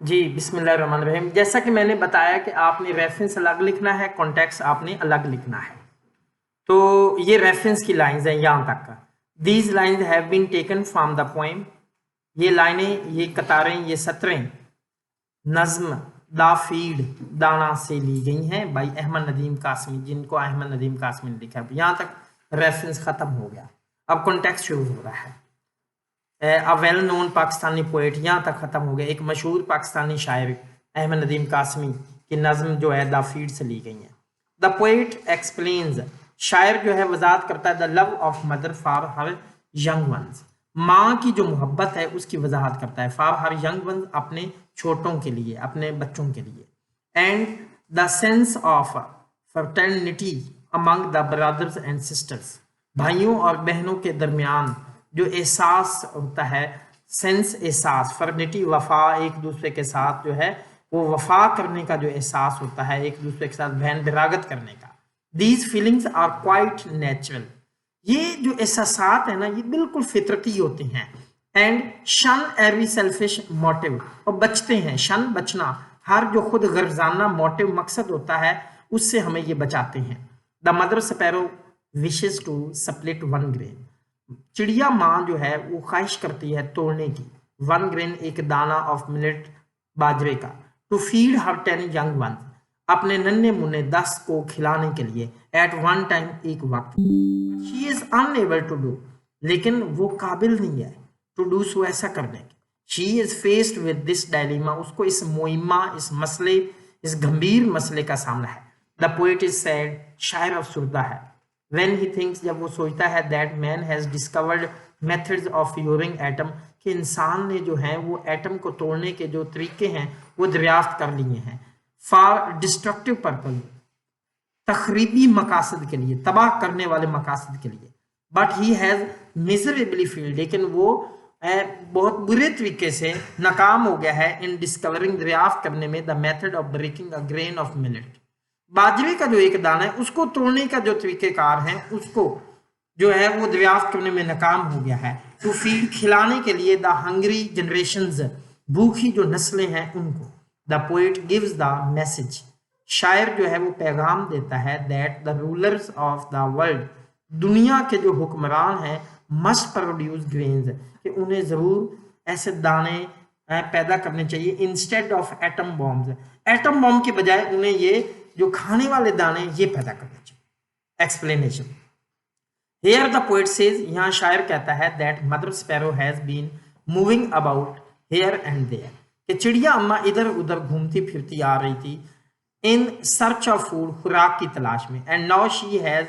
जी, बिस्मिल्लाहिर्रहमानिर्रहीम। जैसा कि मैंने बताया कि आपने रेफरेंस अलग लिखना है, कॉन्टेक्स्ट आपने अलग लिखना है। तो ये रेफरेंस की लाइंस हैं यहाँ तक का। These lines have been taken from the poem. ये लाइनें, ये कतारें, ये सतरें नज्म द फीड दाना से ली गई हैं भाई अहमद नदीम कासमी, जिनको अहमद नदीम कासमी ने लिखा है। यहाँ तक रेफरेंस खत्म हो गया। अब कॉन्टेक्स्ट शुरू हो रहा है। A well known Pakistani poet, यहाँ तक ख़त्म हो गया। एक मशहूर पाकिस्तानी शायर अहमद नदीम कासमी की नज़्म जो है द फीड से ली गई है। द पोएट एक्सप्लेन्स, शायर जो है वजाहत करता है the love of mother for her young ones, माँ की जो मोहब्बत है उसकी वजाहत करता है। फॉर हर यंग वंस, अपने छोटों के लिए, अपने बच्चों के लिए। And the sense of fraternity among the brothers and sisters, भाइयों और बहनों के दरमियान जो एहसास होता है, सेंस, एहसास, फर्निटी, वफा, एक दूसरे के साथ जो है वो वफा करने का जो एहसास होता है, एक दूसरे के साथ बहन बिरागत करने का। These feelings are quite natural, ये जो एहसासात है ना ये बिल्कुल फितरती होते हैं। एंड शन एवरी सेल्फिश मोटिव, और बचते हैं, शन बचना, हर जो खुद गर्जाना मोटिव मकसद होता है उससे हमें ये बचाते हैं। The mother sparrow wishes to split one grain, चिड़िया माँ जो है वो ख्वाहिश करती है तोड़ने की, वन ग्रेन, एक दाना, ऑफ मिलेट, बाजरे का, to feed her 10 young ones, अपने नन्हे मुन्ने 10 को खिलाने के लिए, एट वन टाइम, एक वक्त। She is unable to do, लेकिन वो काबिल नहीं है टू डू सो, ऐसा करने की। She is faced with this dilemma, उसको इस मुइम्मा, इस मसले, इस गंभीर मसले का सामना है। द पोएट इज सैड, शायर अफसुर्दा है। when he thinks, जब वो सोचता है, that man has discovered methods of fusing atom, कि इंसान ने जो है वो एटम को तोड़ने के जो तरीके हैं वो दरियाफ्त कर लिए हैं, फॉर डिस्ट्रक्टिव पर्पज, तखरीबी मकासद के लिए, तबाह करने वाले मकासद के लिए। But he has miserably field, लेकिन वो बहुत बुरे तरीके से नाकाम हो गया है इन डिस्कवरिंग, दरियाफ्त करने में, the method of breaking a grain of millet, बाजरे का जो एक दाना है उसको तोड़ने का जो तरीकेकार है उसको जो है वो दरियाफ्त करने में नाकाम हो गया है। टू फीड, खिलाने के लिए, द हंग्री जनरेशंस, भूखी जो नस्लें हैं उनको। The poet gives the message, शायर जो है वो पैगाम देता है, that the rulers of the world, दुनिया के जो हुक्मरान हैं, मस्ट प्रोड्यूस ग्रेन्स, कि उन्हें जरूर ऐसे दाने पैदा करने चाहिए, instead of atom bombs, atom bomb के बजाय उन्हें ये जो खाने वाले दाने ये पैदा करने चाहिए। Explanation, here the poet says, यहाँ शायर कहता है, that mother sparrow has been moving about here and there, कि चिड़िया अम्मा इधर उधर घूमती फिरती आ रही थी, इन सर्च ऑफ फूड, खुराक की तलाश में, and now she has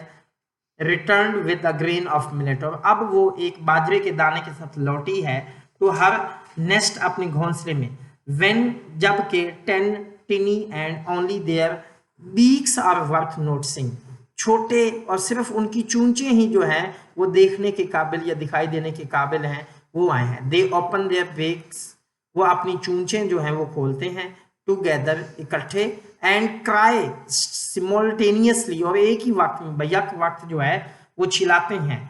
return with the grain of millet, और अब वो एक बाजरे के दाने के साथ लौटी है, तो हर नेस्ट अपने घोंसले में, व्हेन, जबकि, 10 tiny and only their beaks are worth noticing, छोटे और सिर्फ उनकी चूंचे ही जो हैं वो देखने के काबिल या दिखाई देने के काबिल हैं, वो आए हैं। दे ओपन देयर बेक्स, वो अपनी चूंचे जो हैं वो खोलते हैं, टुगेदर, इकट्ठे, एंड क्राई सिमोल्टेनियसली, और एक ही वक्त में, बैक वक्त जो है वो चिल्लाते हैं,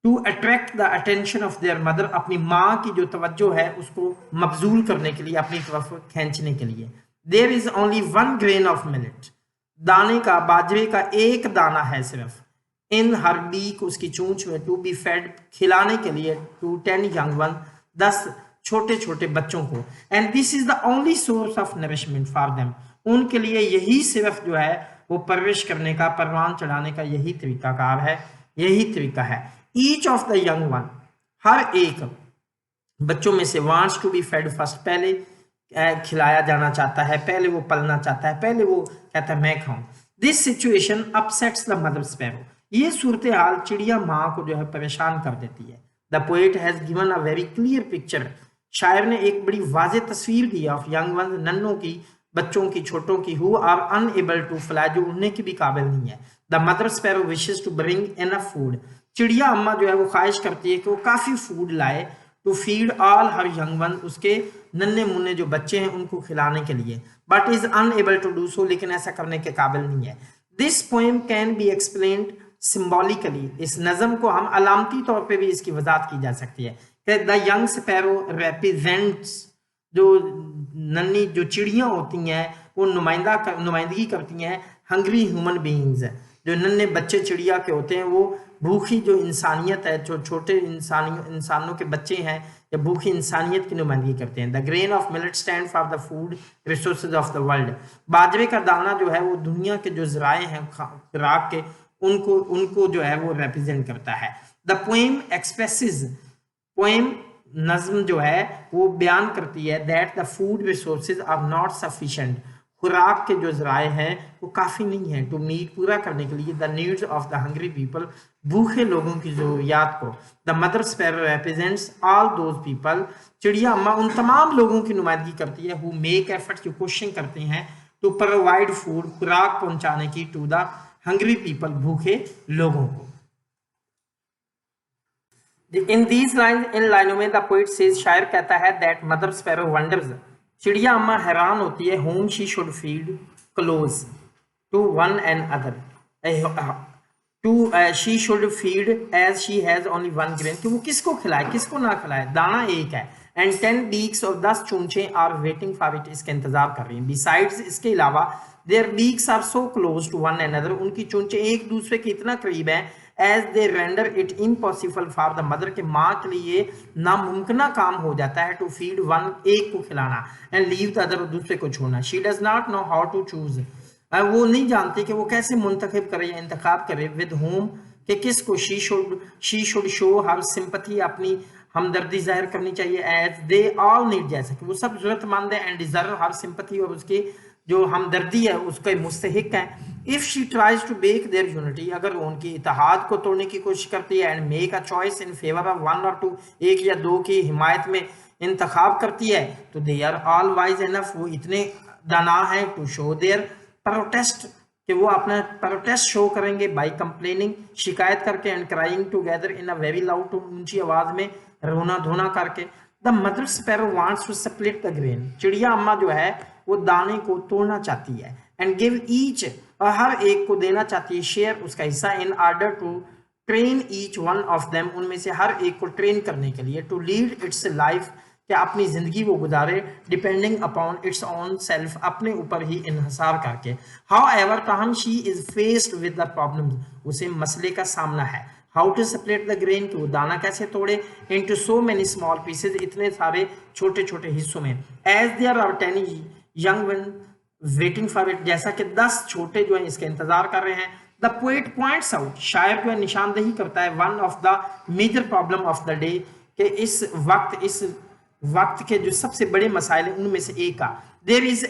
to attract the attention of their mother, अपनी माँ की जो तवज्जो है उसको मबजूल करने के लिए, अपनी तरफ खींचने के लिए। There is only one grain of millet, दाने का, बाजरे का एक दाना है सिर्फ, इन हर बीक, उसकी चूंच में, टू बी फेड, खिलाने के लिए, टू 10 यंग वन, 10 छोटे छोटे बच्चों को, and this is the only source of nourishment for them, उनके लिए यही सिर्फ जो है वो परवरिश करने का, परवान चढ़ाने का यही तरीकाकार है, यही तरीका है। Each of the young one, हर एक बच्चों में से, wants to be fed first, पहले खिलाया जाना चाहता है, पहले वो पलना चाहता है, पहले वो कहता है मैं खाऊं। This situation upsets the mother sparrow, ये सूरत हाल चिड़िया माँ को जो है परेशान कर देती है। The poet has given a very clear picture, शायर ने एक बड़ी वाज़ेह तस्वीर दी ऑफ यंग वन, नन्हों की, बच्चों की, छोटों की, who are unable to fly, जो उड़ने की भी काबिल नहीं है। The mother sparrow wishes to bring enough food, चिड़िया अम्मा जो है वो ख्वाहिश करती है कि वो काफ़ी फूड लाए, to feed all her young one, उसके नन्हे मुन्ने जो बच्चे हैं उनको खिलाने के लिए, but is unable to do so, लेकिन ऐसा करने के काबिल नहीं है। This poem can be explained symbolically, इस नज़म को हम अलामती तौर पे भी इसकी वजाहत की जा सकती है कि द यंग स्पैरो रिप्रेजेंट्स, जो नन्ही जो चिड़ियाँ होती हैं वो नुमाइंदगी करती हैं हंग्री ह्यूमन बीइंग्स। जो नन्हे बच्चे चिड़िया के होते हैं वो भूखी जो इंसानियत है, जो छोटे इंसानों के बच्चे हैं या भूखी इंसानियत की नुमाइंदगी करते हैं। The grain of millet stand for the food resources of the world. बाजरे का दाना जो है वो दुनिया के जो ज़राए हैं खुराक के उनको जो है वो रिप्रेजेंट करता है। द पोएम एक्सप्रेसेस, पोएम नज्म जो है वो बयान करती है that the food resources are not sufficient, खुराक के जो ज़राए हैं वो काफ़ी नहीं है टू मीट, पूरा करने के लिए the needs of the hungry people, भूखे लोगों की ज़रूरियात को। The mother sparrow represents all those people, चिड़िया अम्मा उन तमाम लोगों की नुमाइंदगी करती है हु मेक एफर्ट, जो कोशिश करते हैं टू प्रोवाइड फूड, खुराक पहुंचाने की टू द हंग्री पीपल, भूखे लोगों को। इन दीज लाइन्स, इन लाइनों में द पोइट सेज, शायर कहता है दैट मदर स्पैरो वंडर्स, चिड़िया अम्मा हैरान होती है whom she should feed close to one another, she should feed as she has only one grain, कि वो किसको खिलाए किसको ना खिलाए, दाना एक है। and 10 beaks और 10 चूंचे are waiting for it, इसके इंतजार कर रही हैं। besides, इसके अलावा their beaks are so close to one another, उनकी चूंचे एक दूसरे के इतना करीब हैं as they render it impossible for the mother, के माँ के लिए नामुमकिन काम हो जाता है to feed one, एक को खिलाना, and leave the other, दूसरे को छोड़ना। she does not know how to choose, वो नहीं जानती कि वो कैसे मुंतखब करे या इंतखाब करे with whom, कि किसको। she should show her sympathy, अपनी हमदर्दी जाहिर करनी चाहिए as they all need, जैसे कि वो सब जरूरतमंद है and deserve her sympathy, और उसकी जो हमदर्दी है उसके मुस्तहिक हैं। If she tries to break their unity, अगर वो उनकी इत्तेहाद को तोड़ने की कोशिश करती है and make a choice in favour of one और टू, एक या दो की हिमायत में इंतखाब करती है, तो they are all wise enough, वो इतने दाना है टू शो देयर प्रोटेस्ट, कि वो अपना प्रोटेस्ट शो करेंगे बाय कंप्लेनिंग, शिकायत करके, and crying together in a very loud, ऊंची आवाज में रोना धोना करके। The mother sparrow wants to split the grain, चिड़िया अम्मा जो है वो दाने को तोड़ना चाहती है, एंड गिव ईच, और हर एक को देना चाहती है शेयर, उसका हिस्सा, in order to train each one of them, उनमें से हर एक को ट्रेन करने के लिए, टू लीड इट्स लाइफ, कि अपनी जिंदगी वो गुजारे, depending upon its own self, अपने ऊपर ही इन्हसार करके। हाउ एवर, ताहम she is faced with the problem, उसे मसले का सामना है। How to separate the grain, कि वो दाना कैसे तोड़े, into so many small pieces, इतने सारे छोटे छोटे हिस्सों में। As there are 10 young one waiting for it, जैसा कि 10 छोटे जो हैं इसके इंतजार कर रहे हैं। द पोएट पॉइंट्स आउट, शायर जो है निशानदेही करता है one of the major problem of the day, कि इस वक्त के जो सबसे बड़े मसाइल हैं उनमें से एक का, there is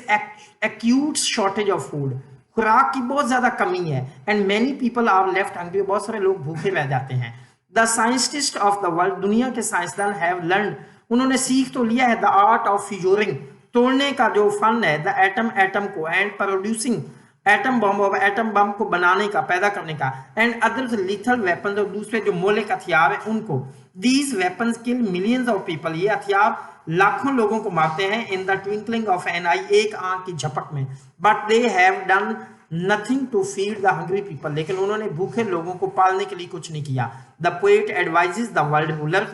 acute shortage of food, खुराक की बहुत ज्यादा कमी है, and many people are left hungry, बहुत सारे लोग भूखे रह जाते हैं। The scientist of the world, दुनिया के साइंसदान हैव लर्न, उन्होंने सीख तो लिया है द आर्ट ऑफ फ्यूजरिंग, तोड़ने का जो फन है, द एटम को, एंड प्रोड्यूसिंग एटम बम, और एटम बम को बनाने का, पैदा करने का, एंड अदर लीथल वेपन्स, और दूसरे जो मौलिक हथियार है उनको। These weapons kill millions of people, ये हथियार लाखों लोगों को मारते हैं, in the twinkling of an eye, एक आंख की झपक में। But they have done nothing to feed the hungry people, लेकिन उन्होंने भूखे लोगों को पालने के लिए कुछ नहीं किया। The poet advises the world ruler,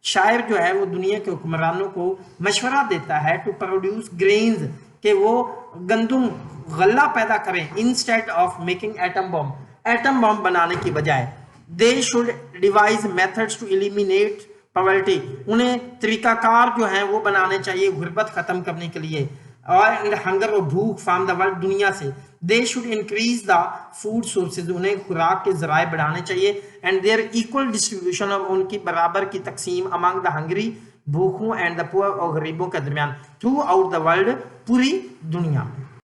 शायर जो है वो दुनिया के हुक्मरानों को मशवरा देता है टू प्रोड्यूस ग्रेन्स, के वो गंदुम गल्ला पैदा करें, instead of making atom bomb बनाने की बजाय। They should devise methods to eliminate poverty, उन्हें तरीकाकार जो है वो बनाने चाहिए गुर्बत खत्म करने के लिए, और हंगर और भूख फ्रॉम द वर्ल्ड, दुनिया से। They should increase the food sources, उन्हें खुराक के जराए बढ़ाने चाहिए, एंड देयर इक्वल डिस्ट्रीब्यूशन, और उनकी बराबर की तकसीम अमंग द हंग्री, भूखों, एंड द पुअर, और गरीबों के दरमियान, थ्रू आउट द वर्ल्ड, पूरी दुनिया में।